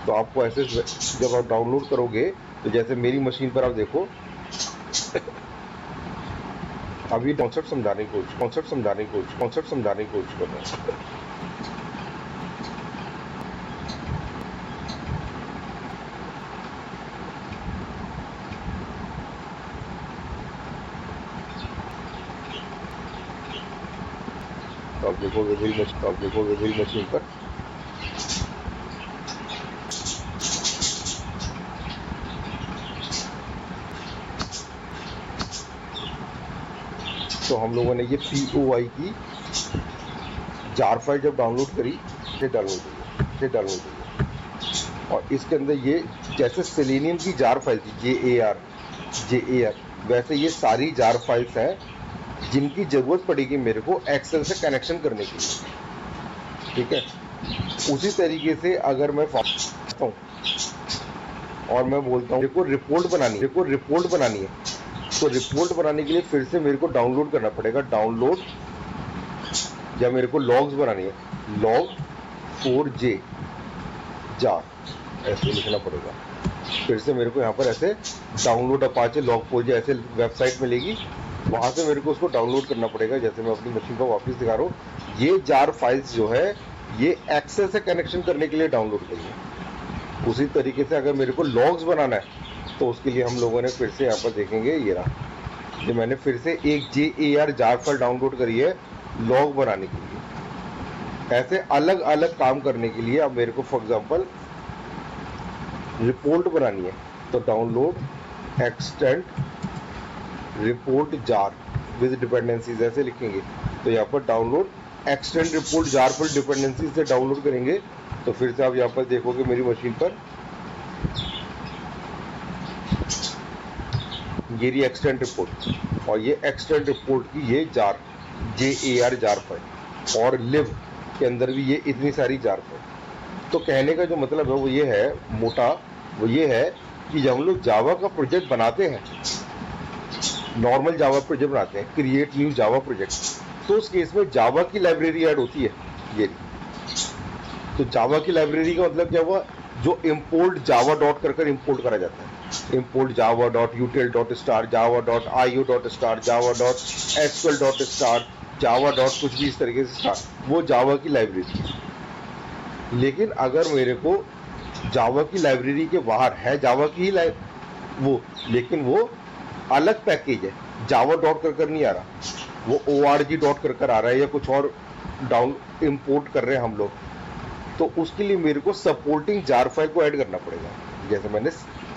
तो आपको ऐसे जब आप डाउनलोड करोगे तो जैसे मेरी मशीन पर आप देखो, अभी कॉन्सेप्ट समझाने की कोशिश कर रहा हूँ। तो आप देखोगे मेरी मशीन पर तो हम लोगों ने ये POI की जार फाइल जब डाउनलोड करी, ये डाउनलोड करी और इसके अंदर ये जैसे सेलेनियम की जार फाइल थी JAR, वैसे ये सारी जार फाइल्स हैं जिनकी ज़रूरत पड़ेगी मेरे को एक्सेल से कनेक्शन करने के लिए, ठीक है। उसी तरीके से अगर मैं हूँ और मैं बोलता हूँ मेरे को रिपोर्ट बनानी है, तो रिपोर्ट बनाने के लिए फिर से मेरे को डाउनलोड करना पड़ेगा, या मेरे को लॉग्स बनानी है, log4j जार ऐसे लिखना पड़ेगा। फिर से मेरे को यहाँ पर ऐसे डाउनलोड अपाचे log4j ऐसे वेबसाइट मिलेगी, वहाँ से मेरे को उसको डाउनलोड करना पड़ेगा। जैसे मैं अपनी मशीन पर वापस दिखा रहा हूँ, ये जार फाइल्स जो है ये एक्सेल से कनेक्शन करने के लिए डाउनलोड करिए। उसी तरीके से अगर मेरे को लॉग्स बनाना है तो उसके लिए हम लोगों ने फिर से यहाँ पर देखेंगे, ये रहा, ये मैंने फिर से एक JAR जार फाइल डाउनलोड करी है लॉग बनाने के लिए। ऐसे अलग अलग काम करने के लिए अब मेरे को फॉर एग्जांपल रिपोर्ट बनानी है तो download extend report jar with dependencies ऐसे लिखेंगे। तो यहाँ पर डाउनलोड एक्सटेंड रिपोर्ट जार पर डिपेंडेंसी से डाउनलोड करेंगे तो फिर से आप यहाँ पर देखोगे मेरी मशीन पर ये रही एक्सटेंड रिपोर्ट और ये एक्सटेंड रिपोर्ट की ये जार JAR जार फाइल और लिव के अंदर भी ये इतनी सारी जार फाइल। तो कहने का जो मतलब है वो ये है वो ये है कि जब हम लोग जावा का प्रोजेक्ट बनाते हैं, नॉर्मल जावा प्रोजेक्ट बनाते हैं, क्रिएट न्यू जावा प्रोजेक्ट, तो उस केस में जावा की लाइब्रेरी ऐड होती है ये। तो जावा की लाइब्रेरी का मतलब क्या हुआ, जो इम्पोर्ट जावा डॉट कर इम्पोर्ट करा जाता है, import Java dot util dot star, Java dot IO dot star, Java dot SQL dot star, Java dot कुछ भी इस तरीके से स्टार, वो जावा की लाइब्रेरी है। लेकिन अगर मेरे को जावा की लाइब्रेरी के बाहर है जावा की ही वो, लेकिन वो अलग पैकेज है, जावा डॉट कर नहीं आ रहा, वो ORG डॉट कर आ रहा है या कुछ और डाउन इम्पोर्ट कर रहे हैं हम लोग, तो उसके लिए मेरे को सपोर्टिंग जार फाइल को ऐड करना पड़ेगा। जैसे मैंने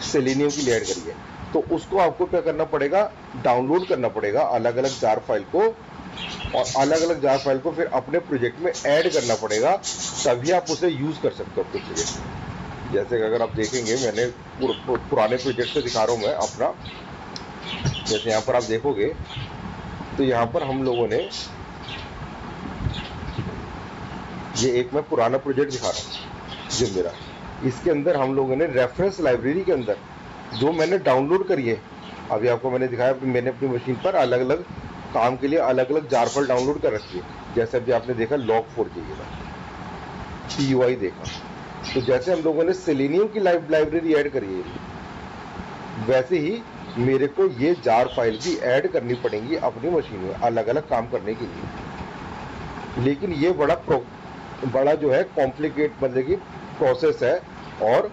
सेलेनियम की लिए ऐड करी है तो उसको आपको क्या करना पड़ेगा, डाउनलोड करना पड़ेगा अलग अलग जार फाइल को, और अलग अलग जार फाइल को फिर अपने प्रोजेक्ट में ऐड करना पड़ेगा, तभी आप उसे यूज कर सकते हो अपने प्रोजेक्ट में। जैसे कि अगर आप देखेंगे, मैंने पुराने प्रोजेक्ट से दिखा रहा हूँ मैं अपना, जैसे यहाँ पर आप देखोगे तो यहाँ पर हम लोगों ने ये एक मैं पुराना प्रोजेक्ट दिखा रहा हूँ जो मेरा, इसके अंदर हम लोगों ने रेफरेंस लाइब्रेरी के अंदर जो मैंने डाउनलोड करी है, अभी आपको मैंने दिखाया, मैंने अपनी मशीन पर अलग अलग काम के लिए अलग अलग जार फाइल डाउनलोड कर रखी है। जैसे अभी आपने देखा log4j POI देखा, तो जैसे हम लोगों ने सेलेनियम की लाइब्रेरी ऐड करी है, वैसे ही मेरे को ये जार फाइल भी ऐड करनी पड़ेंगी अपनी मशीन में अलग अलग काम करने के लिए। लेकिन ये बड़ा जो है कॉम्प्लिकेट मतलब कि प्रोसेस है, और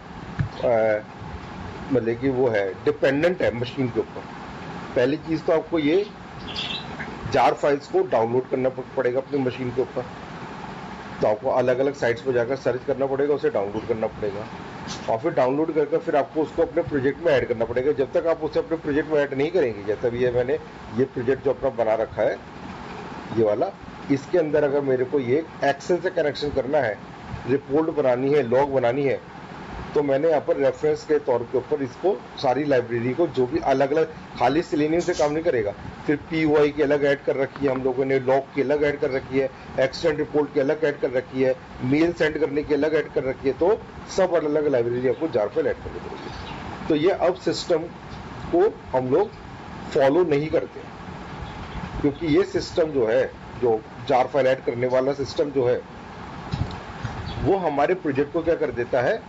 मतलब कि वो है डिपेंडेंट है मशीन के ऊपर। पहली चीज़ तो आपको ये जार फाइल्स को डाउनलोड करना पड़ेगा अपनी मशीन के ऊपर, तो आपको अलग अलग साइट्स पर जाकर सर्च करना पड़ेगा, उसे डाउनलोड करना पड़ेगा, और फिर डाउनलोड करके फिर आपको उसको अपने प्रोजेक्ट में ऐड करना पड़ेगा। जब तक आप उसे अपने प्रोजेक्ट में ऐड नहीं करेंगे, जैसा भी है मैंने ये प्रोजेक्ट जो अपना बना रखा है ये वाला, इसके अंदर अगर मेरे को ये एक्सेल से कनेक्शन करना है, रिपोर्ट बनानी है, लॉग बनानी है, तो मैंने यहाँ पर रेफरेंस के तौर के ऊपर इसको सारी लाइब्रेरी को जो भी अलग अलग, खाली सेलेनियम से काम नहीं करेगा, फिर POI की अलग ऐड कर रखी है हम लोगों ने, लॉग की अलग ऐड कर रखी है, एक्सटेंड रिपोर्ट की अलग ऐड कर रखी है, मेल सेंड करने की अलग ऐड कर रखी है, तो सब अलग अलग लाइब्रेरी आपको जार फाइल ऐड करनी पड़ेगी। तो ये अब सिस्टम को हम लोग फॉलो नहीं करते, क्योंकि ये सिस्टम जो है, जो जार फाइल ऐड करने वाला सिस्टम जो है, वो हमारे प्रोजेक्ट को क्या कर देता है,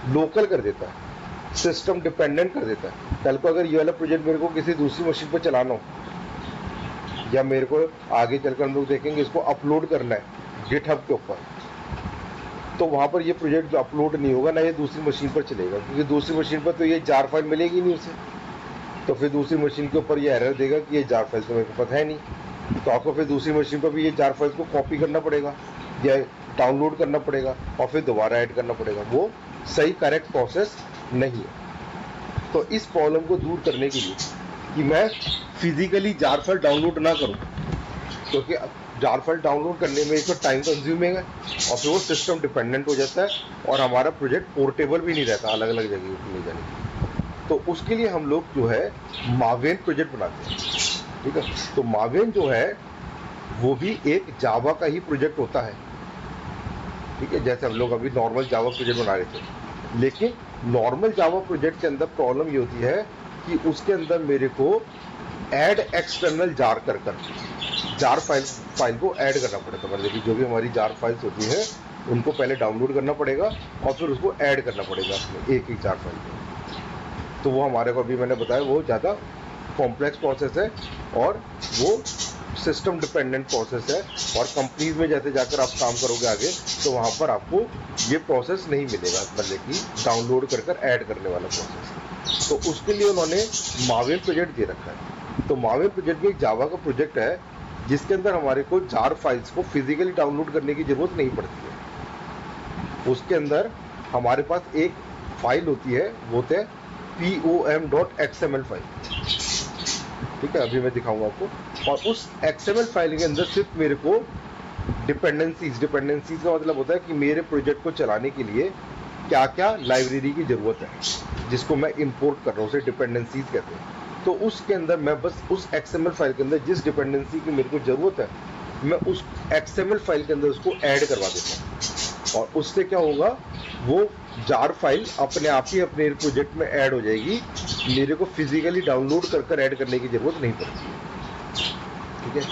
लोकल कर देता है, सिस्टम डिपेंडेंट कर देता है। कल को अगर ये वाला प्रोजेक्ट मेरे को किसी दूसरी मशीन पर चलाना हो, या मेरे को आगे चलकर हम लोग देखेंगे इसको अपलोड करना है गिटहब के ऊपर, तो वहाँ पर ये प्रोजेक्ट जो अपलोड नहीं होगा ना, ये दूसरी मशीन पर चलेगा, क्योंकि दूसरी मशीन पर तो ये जार फाइल मिलेगी नहीं उसे। तो फिर दूसरी मशीन के ऊपर ये एरर देगा कि ये जार फाइल तो मेरे को पता है नहीं। तो आपको फिर दूसरी मशीन पर भी ये जार फाइल को कॉपी करना पड़ेगा या डाउनलोड करना पड़ेगा और फिर दोबारा ऐड करना पड़ेगा। वो सही करेक्ट प्रोसेस नहीं है। तो इस प्रॉब्लम को दूर करने के लिए कि मैं फिजिकली जार फाइल डाउनलोड ना करूं, क्योंकि जार फाइल डाउनलोड करने में एक तो टाइम कंज्यूमिंग है और फिर वो सिस्टम डिपेंडेंट हो जाता है और हमारा प्रोजेक्ट पोर्टेबल भी नहीं रहता अलग अलग जगह पर ले जाने के लिए। तो उसके लिए हम लोग जो है मावेन प्रोजेक्ट बनाते हैं, ठीक है। तो मावेन जो है वो भी एक जावा का ही प्रोजेक्ट होता है, ठीक है। जैसे हम लोग अभी नॉर्मल जावा प्रोजेक्ट बना रहे थे, लेकिन नॉर्मल जावा प्रोजेक्ट के अंदर प्रॉब्लम ये होती है कि उसके अंदर मेरे को ऐड एक्सटर्नल जार कर जार फाइल को ऐड करना पड़ेगा। मतलब कि जो भी हमारी जार फाइल्स होती है उनको पहले डाउनलोड करना पड़ेगा और फिर उसको ऐड करना पड़ेगा अपने एक एक जार फाइल को। तो वो हमारे को अभी मैंने बताया वो ज़्यादा कॉम्प्लेक्स प्रोसेस है और वो सिस्टम डिपेंडेंट प्रोसेस है। और कंपनीज में जैसे जाकर आप काम करोगे आगे, तो वहाँ पर आपको ये प्रोसेस नहीं मिलेगा, मतलब कि डाउनलोड कर ऐड करने वाला प्रोसेस। तो उसके लिए उन्होंने मावेन प्रोजेक्ट दे रखा है। तो मावेन प्रोजेक्ट भी एक जावा का प्रोजेक्ट है जिसके अंदर हमारे को जार फाइल्स को फिजिकली डाउनलोड करने की ज़रूरत नहीं पड़ती है। उसके अंदर हमारे पास एक फाइल होती है, वो है pom.xml फाइल, ठीक है। अभी मैं दिखाऊंगा आपको। और उस XML फाइल के अंदर सिर्फ मेरे को डिपेंडेंसीज का मतलब होता है कि मेरे प्रोजेक्ट को चलाने के लिए क्या क्या लाइब्रेरी की ज़रूरत है, जिसको मैं इंपोर्ट कर रहा हूँ, उसे डिपेंडेंसीज कहते हैं। तो उसके अंदर मैं बस उस XML फाइल के अंदर जिस डिपेंडेंसी की मेरे को ज़रूरत है, मैं उस XML फाइल के अंदर उसको ऐड करवा देता हूँ और उससे क्या होगा, वो जार फाइल अपने आप ही अपने प्रोजेक्ट में ऐड हो जाएगी। मेरे को फिजिकली डाउनलोड कर ऐड करने की ज़रूरत नहीं पड़ती है, ठीक है।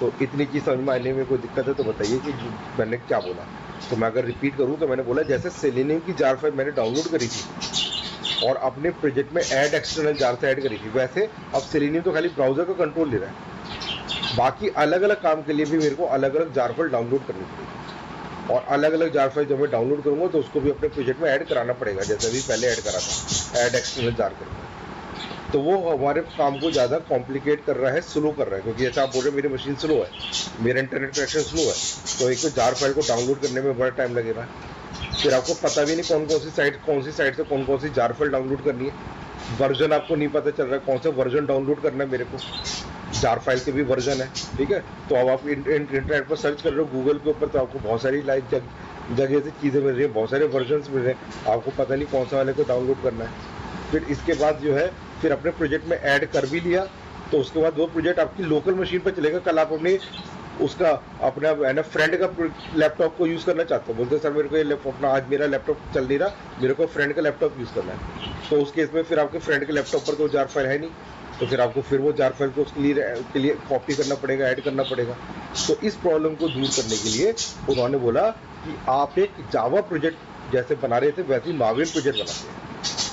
तो इतनी चीज़ समझ में आने में कोई दिक्कत है तो बताइए कि मैंने क्या बोला। तो मैं अगर रिपीट करूँ तो मैंने बोला जैसे सेलेनियम की जार फाइल मैंने डाउनलोड करी थी और अपने प्रोजेक्ट में ऐड एक्सटर्नल जार से ऐड करी थी, वैसे अब सेलेनियम तो खाली ब्राउज़र का कंट्रोल ले रहा है, बाकी अलग अलग काम के लिए भी मेरे को अलग अलग जार फाइल डाउनलोड करनी पड़ेगी। और अलग अलग जार फाइल जब मैं डाउनलोड करूँगा तो उसको भी अपने प्रोजेक्ट में ऐड कराना पड़ेगा, जैसे अभी पहले ऐड करा था, ऐड एक्सटर्नल जार करके। तो वो हमारे काम को ज़्यादा कॉम्प्लिकेट कर रहा है, स्लो कर रहा है, क्योंकि जैसे आप बोल रहे मेरी मशीन स्लो है, मेरा इंटरनेट कनेक्शन स्लो है, तो एक तो जार फाइल को डाउनलोड करने में बड़ा टाइम लगेगा। फिर आपको पता भी नहीं कौन कौन सी साइट से कौन कौन सी जार फाइल डाउनलोड करनी है, वर्जन आपको नहीं पता चल रहा है कौन सा वर्जन डाउनलोड करना है मेरे को। जार फाइल के भी वर्जन है, ठीक है। तो अब आप इंटरनेट पर सर्च कर रहे हो गूगल के ऊपर, तो आपको बहुत सारी जगह से चीज़ें मिल रही है, बहुत सारे वर्जन मिल रहे हैं, आपको पता नहीं कौन सा वाले को डाउनलोड करना है। फिर इसके बाद जो है फिर अपने प्रोजेक्ट में ऐड कर भी लिया, तो उसके बाद वो प्रोजेक्ट आपकी लोकल मशीन पर चलेगा। कल आप अपने उसका अपना है ना फ्रेंड का लैपटॉप को यूज़ करना चाहते हो, बोलते सर मेरे को ये अपना आज मेरा लैपटॉप चल नहीं रहा, मेरे को फ्रेंड का लैपटॉप यूज़ करना है। तो उस केस में फिर आपके फ्रेंड के लैपटॉप पर तो जार फाइल है नहीं, तो फिर आपको फिर वो जार फाइल को उसके लिए कॉपी करना पड़ेगा, ऐड करना पड़ेगा। तो इस प्रॉब्लम को दूर करने के लिए उन्होंने बोला कि आप एक जावा प्रोजेक्ट जैसे बना रहे थे वैसे ही मावेन प्रोजेक्ट बनाते हैं।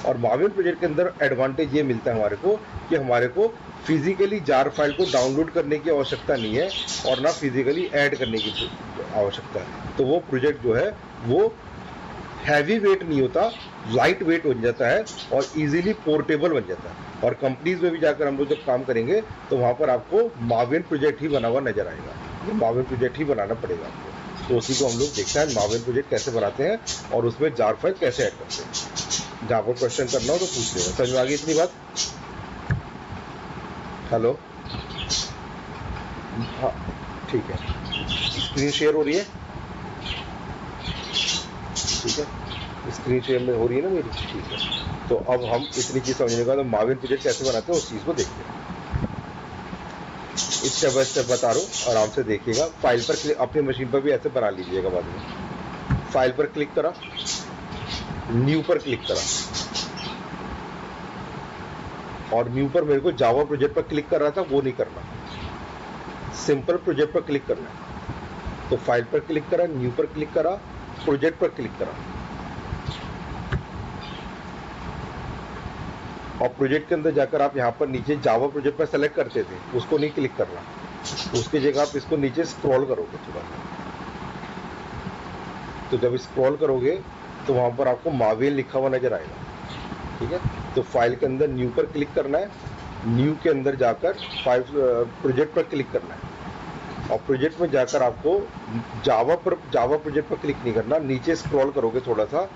और मावेन प्रोजेक्ट के अंदर एडवांटेज ये मिलता है हमारे को कि हमारे को फिजिकली जार फाइल को डाउनलोड करने की आवश्यकता नहीं है और ना फिजिकली ऐड करने की आवश्यकता है। तो वो प्रोजेक्ट जो है वो हैवी वेट नहीं होता, लाइट वेट बन जाता है और इजीली पोर्टेबल बन जाता है। और कंपनीज में भी जाकर हम लोग जब काम करेंगे तो वहाँ पर आपको मावेन प्रोजेक्ट ही बना हुआ नजर आएगा, ये मावेन प्रोजेक्ट ही बनाना पड़ेगा आपको। तो उसी को हम लोग देखते हैं मावेन प्रोजेक्ट कैसे बनाते हैं और उसमें जार फाइल कैसे ऐड करते हैं। जहाँ पर क्वेश्चन करना हो तो पूछ लेगा। समझ में आ गई इतनी बात? हेलो, हाँ ठीक है। स्क्रीन शेयर हो रही है? ठीक है, स्क्रीन शेयर में हो रही है ना मेरी? ठीक है। तो अब हम इतनी चीज़ समझने के बाद मावेन प्रोजेक्ट कैसे बनाते हैं उस चीज़ को देखते हैं। स्टेप बाय स्टेप बता रहा हूँ, आराम से देखिएगा। फाइल पर क्लिक, अपनी मशीन पर भी ऐसे बना लीजिएगा बाद में। फाइल पर क्लिक करा, न्यू पर क्लिक करा, और न्यू पर मेरे को जावा प्रोजेक्ट पर क्लिक कर रहा था, वो नहीं करना, सिंपल प्रोजेक्ट पर क्लिक करना है। तो फाइल पर क्लिक करा, न्यू पर क्लिक करा, प्रोजेक्ट पर क्लिक करा। और प्रोजेक्ट के अंदर जाकर आप यहाँ पर नीचे जावा प्रोजेक्ट पर सेलेक्ट करते थे, उसको नहीं क्लिक करना, उसकी जगह आप इसको नीचे स्क्रॉल करोगे थोड़ा। तो जब स्क्रॉल करोगे तो वहाँ पर आपको मावेल लिखा हुआ नजर आएगा, ठीक है। तो फाइल के अंदर न्यू पर क्लिक करना है, न्यू के अंदर जाकर फाइल प्रोजेक्ट पर क्लिक करना है, और प्रोजेक्ट में जाकर आपको जावा प्रोजेक्ट पर क्लिक नहीं करना, नीचे स्क्रॉल करोगे थोड़ा सा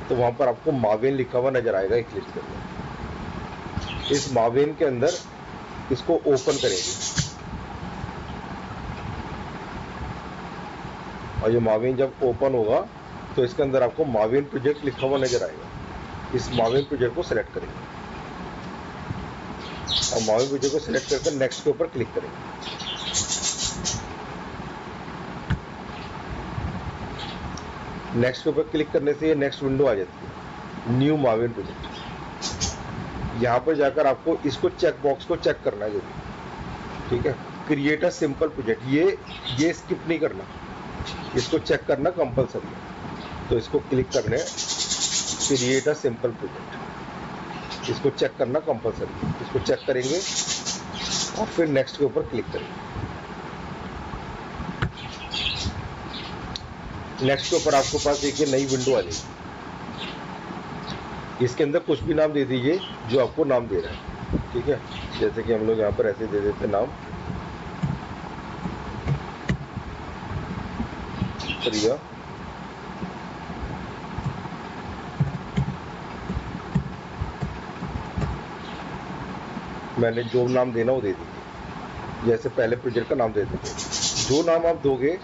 तो वहाँ पर आपको मावेन लिखा हुआ नजर आएगा, क्लिक करना। इस मावेन के अंदर इसको ओपन करेंगे, और ये मावेन जब ओपन होगा तो इसके अंदर आपको मावेन प्रोजेक्ट लिखा हुआ नजर आएगा। इस मावेन प्रोजेक्ट को सिलेक्ट करेंगे और मावेन प्रोजेक्ट को सिलेक्ट करके नेक्स्ट के ऊपर क्लिक करेंगे। नेक्स्ट के ऊपर क्लिक करने से ये नेक्स्ट विंडो आ जाती है, न्यू मावेन प्रोजेक्ट। यहाँ पर जाकर आपको इसको चेक बॉक्स को चेक करना है जरूर, ठीक है। क्रिएट अ सिंपल प्रोजेक्ट, ये स्किप नहीं करना, इसको चेक करना कंपलसरी है। तो इसको क्लिक करने, क्रिएट अ सिंपल प्रोजेक्ट, इसको चेक करना कंपलसरी है। इसको चेक करेंगे और फिर नेक्स्ट के ऊपर क्लिक करेंगे। नेक्स्ट के ऊपर आपको पास एक नई विंडो आ जाएगी, इसके अंदर कुछ भी नाम दे दीजिए जो आपको नाम दे रहा है, ठीक है। जैसे कि हम लोग यहाँ पर ऐसे दे देते नाम प्रिया, मैंने जो नाम देना वो दे दीजिए, जैसे पहले प्रोजेक्ट का नाम दे दीजिए। जो नाम आप दोगे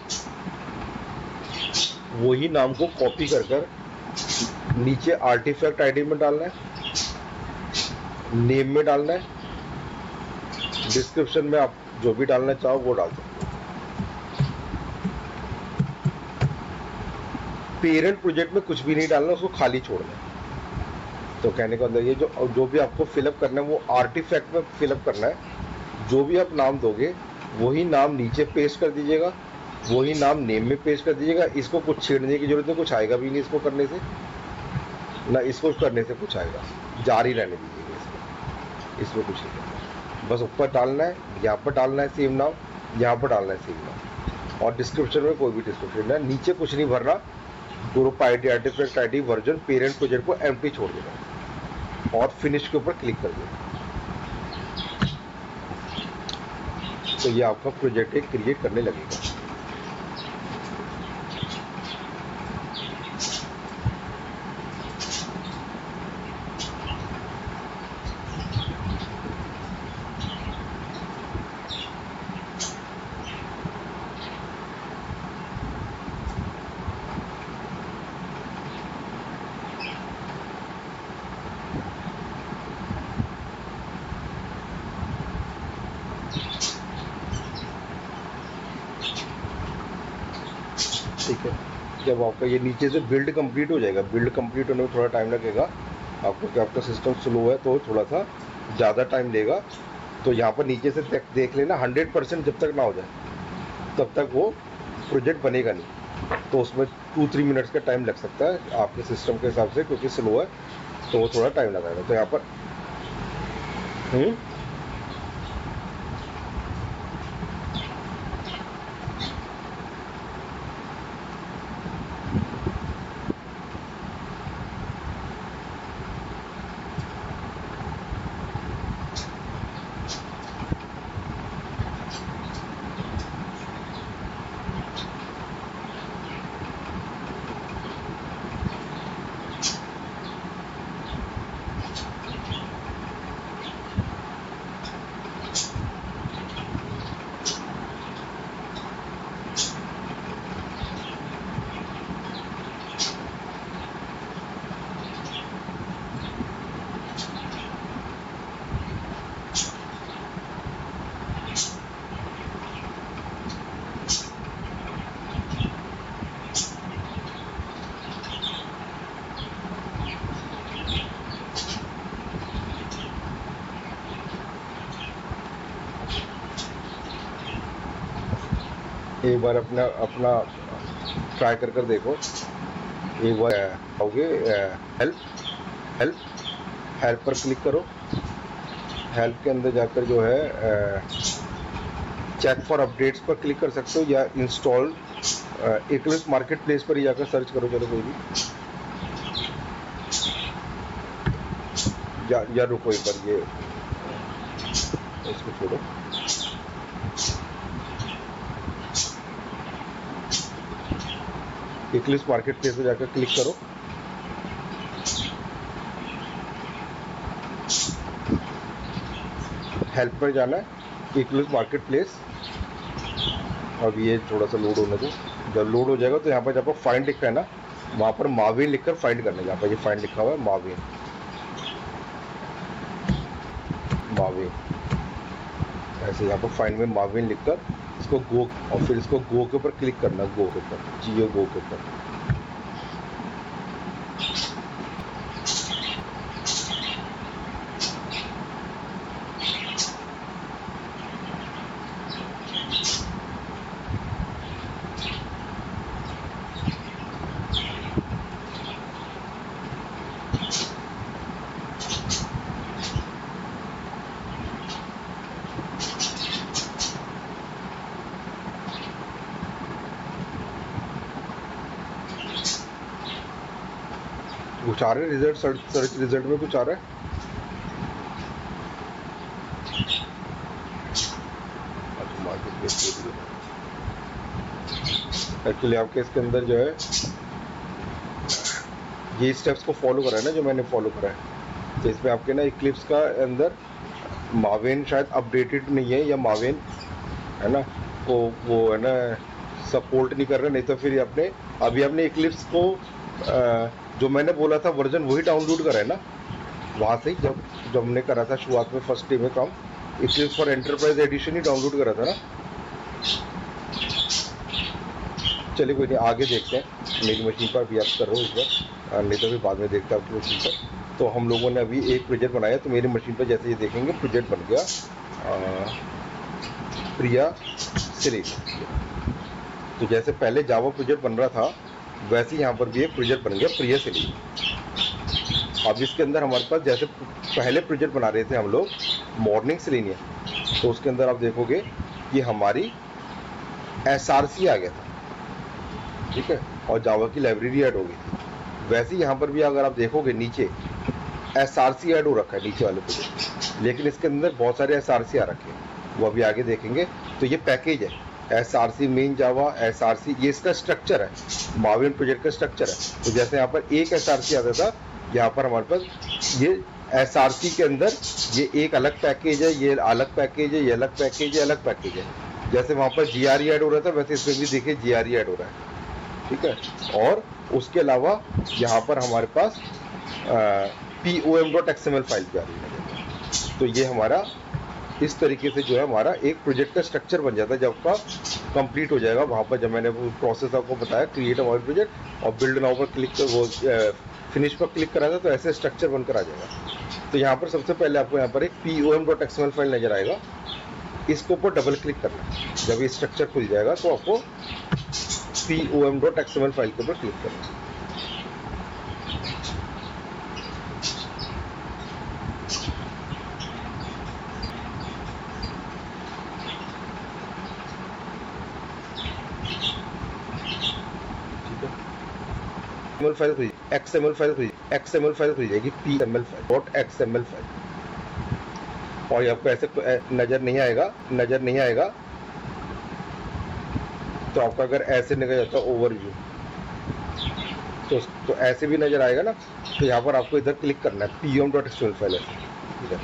वही नाम को कॉपी कर कर नीचे आर्टिफैक्ट आईडी में डालना है, नेम में डालना है, डिस्क्रिप्शन में आप जो भी डालना चाहो वो डाल सकते हो। पेरेंट प्रोजेक्ट में कुछ भी नहीं डालना, उसको खाली छोड़ना है। तो कहने का मतलब ये जो भी आपको फिलअप करना है वो आर्टिफैक्ट में फिलअप करना है। जो भी आप नाम दोगे वही नाम नीचे पेस्ट कर दीजिएगा, वही नाम नेम में पेस्ट कर दीजिएगा। इसको कुछ छेड़ने की जरूरत नहीं, कुछ आएगा भी नहीं इसको करने से, ना इसको करने से कुछ आएगा, जारी रहने दीजिएगा इसमें कुछ नहीं करना। बस ऊपर डालना है, यहाँ पर डालना है सेम नाम, यहाँ पर डालना है सेम नाम, और डिस्क्रिप्शन में कोई भी डिस्क्रिप्शन है, नीचे कुछ नहीं भरना। Group ID, artifact ID, version, parent project को एम्प्टी छोड़ देना और फिनिश के ऊपर क्लिक कर देना। तो ये आपका प्रोजेक्ट एक क्रिएट करने लगेगा। ठीक है, जब आपका ये नीचे से बिल्ड कंप्लीट हो जाएगा, बिल्ड कंप्लीट होने में थोड़ा टाइम लगेगा आपको, कि आपका सिस्टम स्लो है तो थोड़ा सा ज़्यादा टाइम लेगा। तो यहाँ पर नीचे से देख लेना, 100% जब तक ना हो जाए तब तक वो प्रोजेक्ट बनेगा नहीं। तो उसमें 2-3 मिनट्स का टाइम लग सकता है आपके सिस्टम के हिसाब से, क्योंकि स्लो है तो वो थोड़ा टाइम लगाएगा। तो यहाँ पर एक बार अपना अपना ट्राई कर देखो। एक बार आओगे हेल्प हेल्प हेल्प पर क्लिक करो। हेल्प के अंदर जाकर जो है चेक फॉर अपडेट्स पर क्लिक कर सकते हो, या इंस्टॉल एक्लिप्स मार्केट प्लेस पर ही जाकर सर्च करो। चलो कोई भी, या रुको एक बार, ये इसको छोड़ो। एक्लिप्स मार्केट प्लेस पर जाकर क्लिक करो। हेल्प पर जाना है, एक्लिप्स मार्केट प्लेस। अब ये थोड़ा सा लोड होने दो। जब लोड हो जाएगा तो यहाँ पर जब फाइंड लिखा है ना, वहाँ पर माविन लिखकर फाइंड करना है। जहाँ पर ये फाइंड लिखा हुआ है माविन, माविन ऐसे यहाँ पर फाइंड में माविन लिखकर इसको गो, और फिर इसको गो के ऊपर क्लिक करना, गो के ऊपर, जियो गो के ऊपर। कुछ आ रहा है रिजल्ट, सर्च रिजल्ट में कुछ आ रहा है। एक्चुअली आपके इसके अंदर जो है ये स्टेप्स को फॉलो करा है ना, जो मैंने फॉलो करा है। तो इसमें आपके ना इक्लिप्स का अंदर माविन शायद अपडेटेड नहीं है, या माविन है ना वो है ना सपोर्ट नहीं कर रहा। नहीं तो फिर आपने अभी आपने इक्लिप्स को जो मैंने बोला था वर्जन वही डाउनलोड करा है ना, वहाँ से ही जब हमने करा था शुरुआत में फर्स्ट डे में काम, Eclipse for enterprise edition he download करा था ना। चलिए कोई नहीं, आगे देखते हैं। मेरी मशीन पर अभी आप कर रहे हो इस बार, नहीं तो फिर बाद में देखते हैं आपकी मशीन पर। तो हम लोगों ने अभी एक प्रोजेक्ट बनाया, तो मेरी मशीन पर जैसे ये देखेंगे प्रोजेक्ट बन गया प्रिया सिली। तो जैसे पहले जावा प्रोजेक्ट बन रहा था, वैसे यहाँ पर भी एक प्रोजेक्ट बन गया प्रिया सिली। अब इसके अंदर हमारे पास जैसे पहले प्रोजेक्ट बना रहे थे हम लोग मॉर्निंग सेलेनियम, तो उसके अंदर आप देखोगे कि हमारी SRC आ गया था, ठीक है, और जावा की लाइब्रेरी ऐड हो गई थी। वैसे ही यहाँ पर भी अगर आप देखोगे नीचे SRC ऐड हो रखा है नीचे वाले प्रोजेक्ट, लेकिन इसके अंदर बहुत सारे SRC आ रखे हैं, वो अभी आगे देखेंगे। तो ये पैकेज है SRC मेन जावा SRC, ये इसका स्ट्रक्चर है, माविन प्रोजेक्ट का स्ट्रक्चर है। तो जैसे यहाँ पर एक SRC आता था, यहाँ पर हमारे पास ये SRC के अंदर ये एक अलग पैकेज है, ये अलग पैकेज है, ये अलग पैकेज है, अलग पैकेज है। जैसे वहाँ पर GRE ऐड हो रहा था, वैसे इसमें भी देखिए GRE ऐड हो रहा है, ठीक है। और उसके अलावा यहाँ पर हमारे पास POM.XML फाइल भी आ रही है। तो ये हमारा इस तरीके से जो है हमारा एक प्रोजेक्ट का स्ट्रक्चर बन जाता है जब का कंप्लीट हो जाएगा। वहाँ पर जब मैंने वो प्रोसेस आपको बताया क्रिएट अ माविन प्रोजेक्ट और बिल्ड नाउ पर क्लिक कर वो फिनिश पर क्लिक करा था, तो ऐसे स्ट्रक्चर बनकर आ जाएगा। तो यहाँ पर सबसे पहले आपको यहाँ पर एक POM.XML फाइल नजर आएगा, इसके ऊपर डबल क्लिक करना है। जब ये स्ट्रक्चर खुल जाएगा तो आपको POM.XML फाइल के ऊपर क्लिक करना है। फाइल खुल XML फाइल खुल XML फाइल खुल जाएगी, PML फाइल .XML फाइल। और आपको ऐसे नजर नहीं आएगा तो आपका अगर ऐसे निकल जाता है ओवरव्यू, तो ऐसे भी नजर आएगा ना। तो यहाँ पर आपको इधर क्लिक करना है POM.XML फाइल है, इधर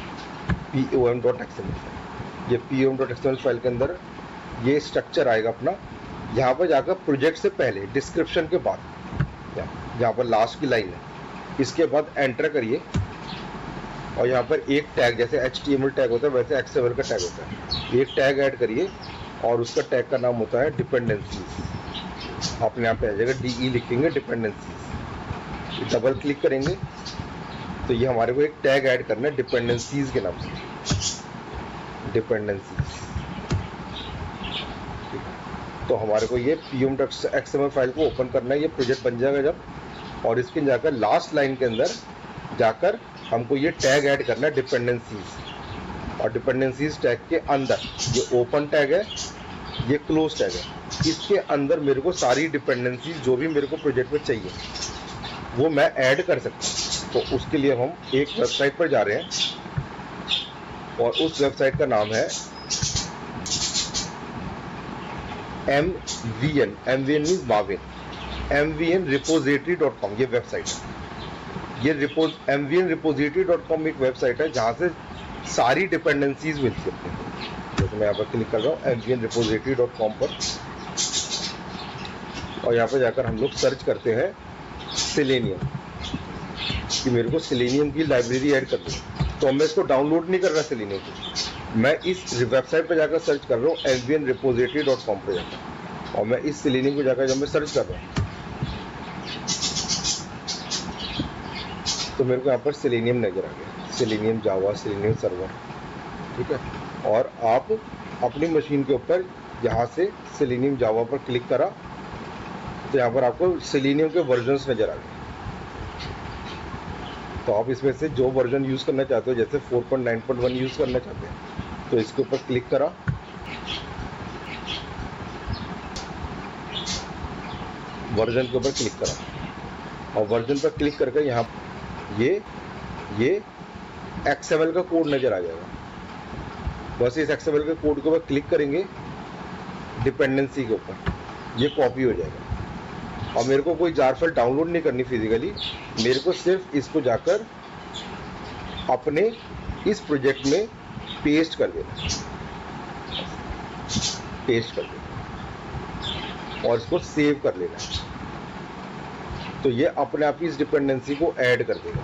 POM.XML फाइल। ये POM.XML फाइल के अंदर ये स्ट्रक्चर आएगा अपना। यहाँ पर जाकर प्रोजेक्ट से पहले डिस्क्रिप्शन के बाद यहाँ पर लास्ट की लाइन है, इसके बाद एंटर करिए और यहाँ पर एक टैग, जैसे HTML टैग होता है वैसे XML का टैग होता है, एक टैग ऐड करिए और उसका टैग का नाम होता है डिपेंडेंसीज। अपने यहाँ पे आ जाएगा DE लिखेंगे डिपेंडेंसीज, डबल क्लिक करेंगे तो ये हमारे को एक टैग ऐड करना है डिपेंडेंसीज के नाम से, डिपेंडेंसीज। तो हमारे को ये POM.XML फाइल को ओपन करना है, ये प्रोजेक्ट बन जाएगा जब, और इसके जाकर लास्ट लाइन के अंदर जाकर हमको ये टैग ऐड करना है डिपेंडेंसीज, और डिपेंडेंसीज टैग के अंदर ये ओपन टैग है, ये क्लोज टैग है, इसके अंदर मेरे को सारी डिपेंडेंसीज जो भी मेरे को प्रोजेक्ट में चाहिए वो मैं ऐड कर सकता हूँ। तो उसके लिए हम एक वेबसाइट पर जा रहे हैं और उस वेबसाइट का नाम है MVN मीन्स माविन, mvnrepository.com ये वेबसाइट है। ये mvnrepository.com एक वेबसाइट है जहाँ से सारी डिपेंडेंसीज मिलती है। जैसे मैं यहाँ पर क्लिक कर रहा हूँ mvnrepository.com पर, और यहाँ पर जाकर हम लोग सर्च करते हैं सेलेनियम, कि मेरे को सेलेनियम की लाइब्रेरी ऐड कर दूँ। तो मैं इसको डाउनलोड नहीं कर रहा सेलेनियम को, मैं इस वेबसाइट पर जाकर सर्च कर रहा हूँ mvnrepository.com पर जाकर, और मैं इस सेलेनियम को जाकर जब मैं सर्च कर रहा हूँ तो मेरे को यहाँ पर सेलेनियम नजर आ गया, सेलेनियम जावा, सेलेनियम सर्वर, ठीक है। और आप अपनी मशीन के ऊपर यहाँ से सेलेनियम जावा पर क्लिक करा तो यहाँ पर आपको सेलेनियम के वर्जन्स नजर आ गए। तो आप इसमें से जो वर्जन यूज़ करना चाहते हो, जैसे 4.9.1 यूज़ करना चाहते हैं तो इसके ऊपर क्लिक करा, वर्जन के ऊपर क्लिक करा, और वर्जन पर क्लिक करके यहाँ ये XML का कोड नज़र आ जाएगा। बस इस XML के कोड के ऊपर क्लिक करेंगे, डिपेंडेंसी के ऊपर ये कॉपी हो जाएगा। और मेरे को कोई जार फाइल डाउनलोड नहीं करनी फिजिकली, मेरे को सिर्फ इसको जाकर अपने इस प्रोजेक्ट में पेस्ट कर देना, और इसको सेव कर लेना। तो ये अपने आप ही इस डिपेंडेंसी को ऐड कर देगा।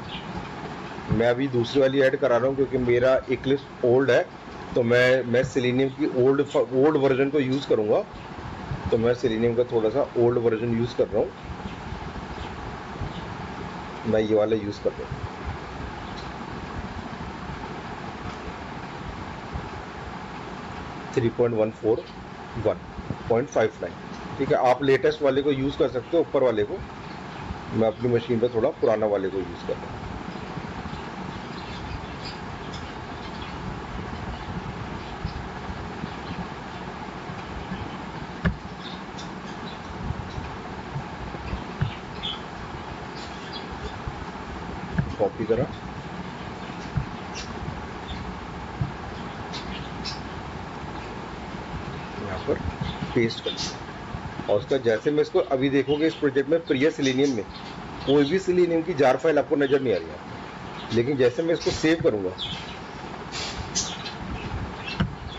मैं अभी दूसरी वाली ऐड करा रहा हूँ क्योंकि मेरा इक्लिप्स ओल्ड है, तो मैं सेलेनियम की ओल्ड वर्जन को यूज़ करूँगा। तो मैं सेलेनियम का थोड़ा सा ओल्ड वर्जन यूज़ कर रहा हूँ, मैं ये वाला यूज़ कर रहा हूँ। थ्री 1.59, ठीक है। आप लेटेस्ट वाले को यूज़ कर सकते हो, ऊपर वाले को। मैं अपनी मशीन पे थोड़ा पुराना वाले को यूज़ कर रहा हूँ। कॉपी करा, यहाँ पर पेस्ट कर दिया, और उसका जैसे मैं इसको अभी देखोगे इस प्रोजेक्ट में प्रिय सेलेनियम में कोई भी सेलेनियम की जार फाइल आपको नजर नहीं आ रही है, लेकिन जैसे मैं इसको सेव करूंगा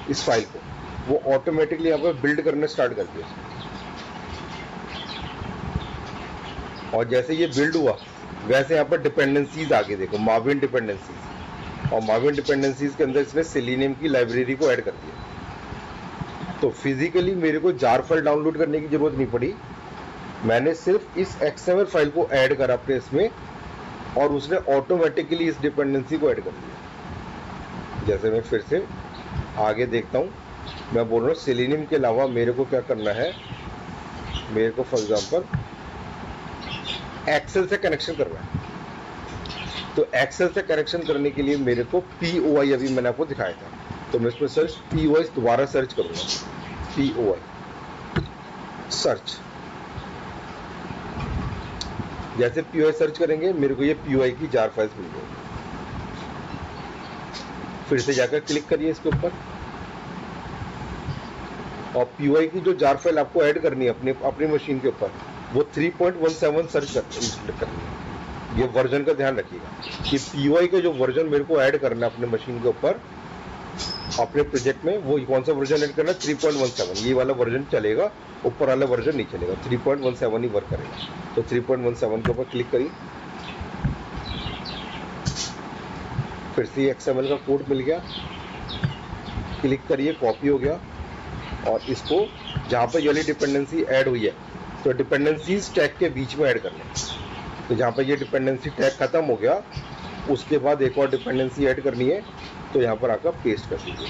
इस फाइल को, वो ऑटोमेटिकली यहाँ पर बिल्ड करना स्टार्ट कर दिया। और जैसे ये बिल्ड हुआ वैसे यहाँ पर डिपेंडेंसीज आगे देखो, माविन डिपेंडेंसीज, और माविन डिपेंडेंसीज के अंदर इसने सेलेनियम की लाइब्रेरी को ऐड कर दिया। तो फिजिकली मेरे को जार फाइल डाउनलोड करने की जरूरत नहीं पड़ी, मैंने सिर्फ इस XML फाइल को ऐड करा अपने इसमें, और उसने ऑटोमेटिकली इस डिपेंडेंसी को ऐड कर दिया। जैसे मैं फिर से आगे देखता हूँ, मैं बोल रहा हूँ सेलेनियम के अलावा मेरे को क्या करना है, मेरे को फॉर एग्जांपल एक्सेल से कनेक्शन करना है। तो एक्सेल से कनेक्शन करने के लिए मेरे को POI, अभी मैंने आपको दिखाया था, तो मैं इसमें सर्च POI दोबारा सर्च करूंगा, POI सर्च। जैसे POI सर्च करेंगे मेरे को ये POI की जार फाइल्स मिल जाएगी। फिर से जाकर क्लिक करिए इसके ऊपर, और POI की जो जार फाइल आपको ऐड करनी है अपनी मशीन के ऊपर, वो 3.17 सर्च करनी है। ये वर्जन का ध्यान रखिएगा कि POI का जो वर्जन मेरे को ऐड करना है अपने मशीन के ऊपर अपने प्रोजेक्ट में, वो कौन सा वर्जन ऐड करना है, 3.17। ये वाला वर्जन चलेगा, ऊपर वाला वर्जन नहीं चलेगा, 3.17 ही वर्क करेगा। तो 3.17 के ऊपर क्लिक करिए, फिर से XML का कोड मिल गया, क्लिक करिए, कॉपी हो गया, और इसको जहाँ पर ये डिपेंडेंसी ऐड हुई है तो डिपेंडेंसीज टैग के बीच में ऐड करना है। तो जहाँ पर ये डिपेंडेंसी टैग खत्म हो गया, उसके बाद एक और डिपेंडेंसी ऐड करनी है, तो यहाँ पर आकर पेस्ट कर दीजिए।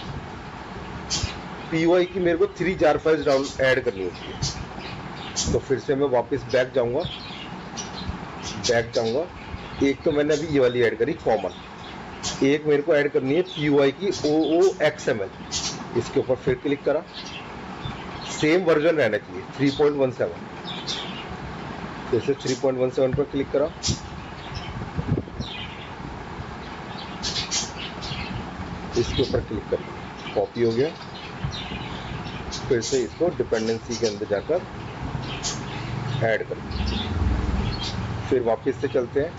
POI की मेरे को 3 जार फाइल्स डाउन ऐड करनी होती है। तो फिर से मैं वापस बैक जाऊँगा, एक तो मैंने अभी ये वाली ऐड करी कॉमन, एक मेरे को ऐड करनी है PUI की OOXML, इसके ऊपर फिर क्लिक करा, सेम वर्जन रहना चाहिए 3.17, फिर से 3.17 पर क्लिक करा, इसके ऊपर क्लिक कर दिया, कॉपी हो गया। फिर से इसको डिपेंडेंसी के अंदर जाकर ऐड कर दिया, फिर वापस से चलते हैं,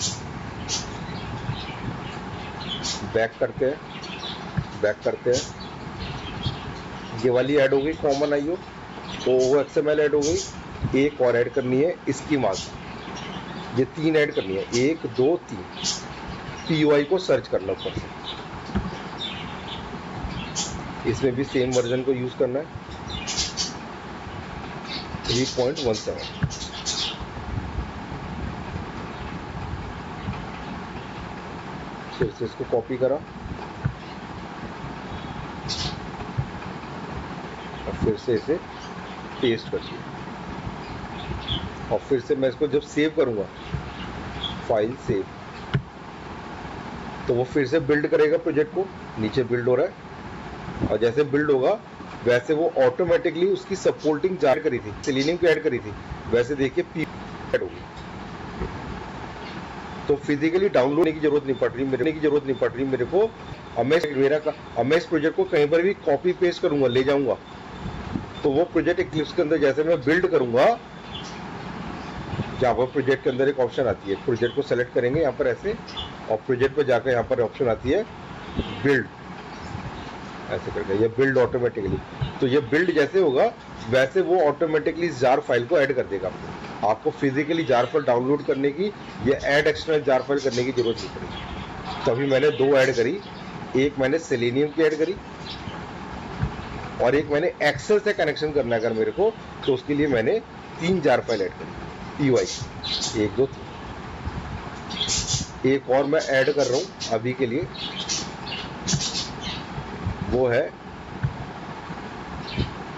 बैक करते हैं, ये वाली ऐड हो गई कॉमन IO, OOXML ऐड हो गई, एक और ऐड करनी है इसकी मास्क, ये 3 ऐड करनी है, 1 2 3, PUI को सर्च करना ऊपर से, इसमें भी सेम वर्जन को यूज करना है 3.17, फिर से इसको कॉपी करा और फिर से इसे पेस्ट कर दिया, और फिर से मैं इसको जब सेव करूंगा, फाइल सेव, तो वो फिर से बिल्ड करेगा प्रोजेक्ट को, नीचे बिल्ड हो रहा है, और जैसे बिल्ड होगा वैसे वो ऑटोमेटिकली उसकी सपोर्टिंग जार करी थी, सेलेनियम की ऐड करी थी, वैसे देखिए पी ऐड होगी। तो फिजिकली डाउनलोड की जरूरत नहीं पड़ रही मेरे को। अब मैं इस प्रोजेक्ट को कहीं पर भी कॉपी पेस्ट करूंगा, ले जाऊंगा, तो वो प्रोजेक्ट एक्लिप्स के अंदर जैसे मैं बिल्ड करूंगा, जावा प्रोजेक्ट के अंदर एक ऑप्शन आती है, प्रोजेक्ट को सेलेक्ट करेंगे यहाँ पर ऐसे, और प्रोजेक्ट पर जाकर यहाँ पर ऑप्शन आती है बिल्ड, ऐसे करके ये बिल्ड ऑटोमेटिकली, तो ये बिल्ड जैसे होगा वैसे वो ऑटोमेटिकली जार फाइल को ऐड कर देगा। आपको फिजिकली जार फाइल डाउनलोड करने की या ऐड एक्सटर्नल जार फाइल करने की जरूरत नहीं पड़ेगी। तो अभी मैंने 2 ऐड करी, एक मैंने सेलेनियम की ऐड करी और एक मैंने एक्सेल से कनेक्शन करना है अगर मेरे को, तो उसके लिए मैंने 3 जार फाइल ऐड करी PUI, 1 2 3। एक और मैं ऐड कर रहा हूँ अभी के लिए, वो है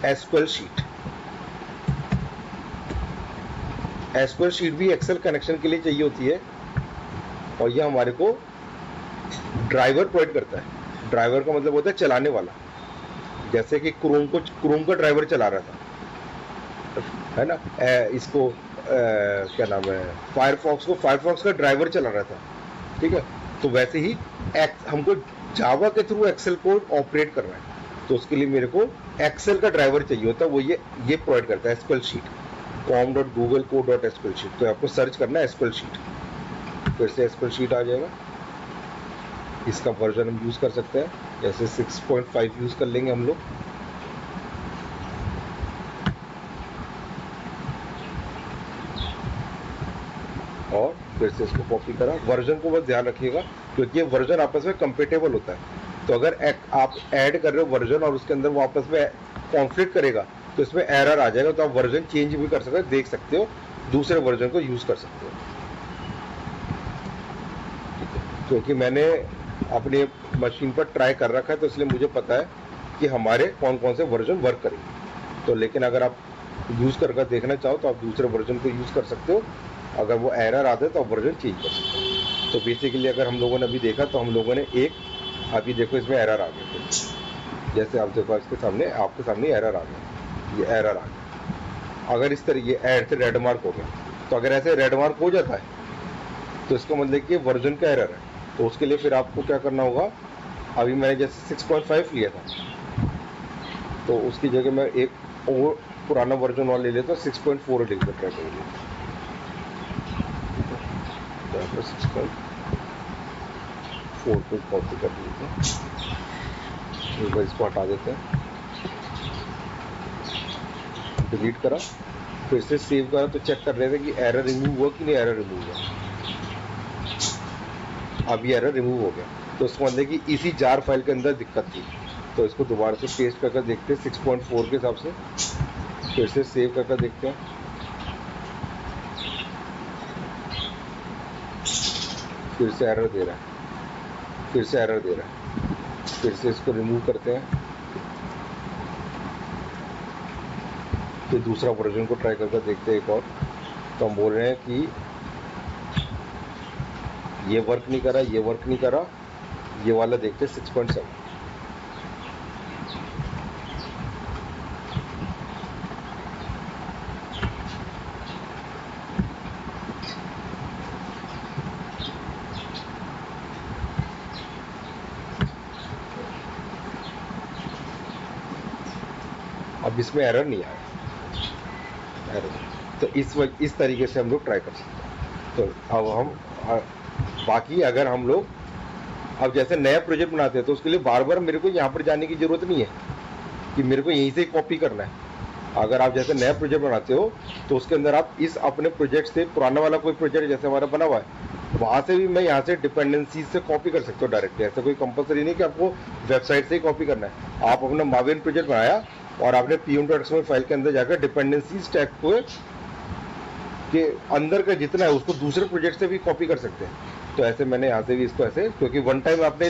SQL शीट। SQL शीट भी एक्सेल कनेक्शन के लिए चाहिए होती है, और ये हमारे को ड्राइवर प्रोवाइड करता है। ड्राइवर का मतलब होता है चलाने वाला, जैसे कि क्रोम का ड्राइवर चला रहा था, है ना, इसको क्या नाम है, फायरफॉक्स का ड्राइवर चला रहा था, ठीक है। तो वैसे ही हमको जावा के थ्रू एक्सेल को ऑपरेट करना है, तो उसके लिए मेरे को एक्सेल का ड्राइवर चाहिए होता है, वो ये प्रोवाइड करता है SQL शीट, com.googleco.sql शीट। तो आपको सर्च करना है SQL शीट, फिर से SQL शीट आ जाएगा। इसका वर्जन हम यूज़ कर सकते हैं, जैसे 6.5 यूज़ कर लेंगे हम लोग। और फिर से इसको कॉपी करा, वर्जन को बस ध्यान रखिएगा क्योंकि ये वर्जन आपस में कंपेटेबल होता है। तो अगर आप ऐड कर रहे हो वर्जन और उसके अंदर वो आपस में कॉन्फ्लिक्ट करेगा तो इसमें एरर आ जाएगा, तो आप वर्जन चेंज भी कर सकते हो, देख सकते हो, दूसरे वर्जन को यूज़ कर सकते हो। क्योंकि मैंने अपनी मशीन पर ट्राई कर रखा है, तो इसलिए मुझे पता है कि हमारे कौन कौन से वर्जन वर्क करेंगे। तो लेकिन अगर आप यूज़ कर देखना चाहो तो आप दूसरे वर्जन को यूज़ कर सकते हो, अगर वो एरर आते तो आप वर्जन चेंज कर सकते हो। तो बेसिकली अगर हम लोगों ने अभी देखा तो हम लोगों ने अभी देखो इसमें एरर आ गया, जैसे आप देखो आपके सामने एरर आ गया, ये एरर आ गया। अगर इस तरह ये ऐड से रेड मार्क हो गया, तो अगर ऐसे रेड मार्क हो जाता है तो इसका मतलब कि वर्जन का एरर है। तो उसके लिए फिर आपको क्या करना होगा, अभी मैंने जैसे 6.5 लिया था, तो उसकी जगह मैं एक और पुराना वर्जन वाला ले लेता, 6.4 लिख कर ट्राई कर लेता, 6.4 को कॉपी कर लेते हैं, एक बार इसको हटा देते हैं, डिलीट करा, फिर से सेव करा, तो चेक कर रहे थे कि एरर रिमूव हुआ कि नहीं, एरर रिमूव हुआ। अब ये एरर रिमूव हो गया, तो उसको मतलब कि इसी जार फाइल के अंदर दिक्कत थी। तो इसको दोबारा से पेस्ट करके देखते हैं 6.4 के हिसाब से, फिर से सेव करके देखते हैं, फिर से एरर दे रहा है, फिर से इसको रिमूव करते हैं, फिर दूसरा वर्जन को ट्राई करके देखते हैं एक और। तो हम बोल रहे हैं कि ये वर्क नहीं करा, ये वर्क नहीं करा, ये वाला देखते 6.7। अब इसमें एरर नहीं आया, एरर। तो इस तरीके से हम लोग ट्राई कर सकते हैं। तो अब हम बाकी अगर हम लोग अब जैसे नया प्रोजेक्ट बनाते हैं तो उसके लिए बार बार मेरे को यहाँ पर जाने की ज़रूरत नहीं है कि मेरे को यहीं से कॉपी करना है। अगर आप जैसे नया प्रोजेक्ट बनाते हो तो उसके अंदर आप इस अपने प्रोजेक्ट से पुराना वाला कोई प्रोजेक्ट जैसे हमारा बना हुआ है वहाँ से भी मैं यहाँ से डिपेंडेंसीज से कॉपी कर सकता हूँ डायरेक्टली। ऐसा कोई कंपलसरी नहीं कि आपको वेबसाइट से ही कॉपी करना है। आप अपना माविन प्रोजेक्ट बनाया और आपने pm.xml फाइल के अंदर जाकर डिपेंडेंसीज टैग को के अंदर का जितना है उसको दूसरे प्रोजेक्ट से भी कॉपी कर सकते हैं। तो ऐसे मैंने यहाँ से भी इसको ऐसे, क्योंकि वन टाइम आपने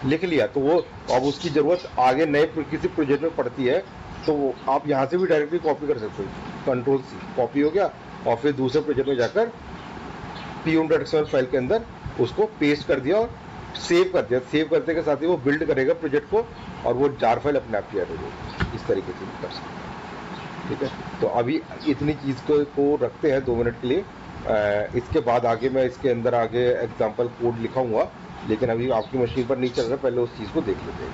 लिख लिया तो वो अब उसकी ज़रूरत आगे नए किसी प्रोजेक्ट में पड़ती है तो आप यहाँ से भी डायरेक्टली कॉपी कर सकते हो। Ctrl+C कॉपी हो गया और फिर दूसरे प्रोजेक्ट में जाकर pm.xml फाइल के अंदर उसको पेस्ट कर दिया और सेव कर दिया। सेव करते के साथ ही वो बिल्ड करेगा प्रोजेक्ट को और वो जार फाइल अपने आप तैयार हो जाएगी। इस तरीके से भी कर सकते हैं, ठीक है। तो अभी इतनी चीज़ को रखते हैं 2 मिनट के लिए। इसके बाद आगे मैं इसके अंदर आगे एग्जाम्पल कोड लिखाऊंगा, लेकिन अभी आपकी मशीन पर नहीं चल रहा, पहले उस चीज़ को देख लेते हैं।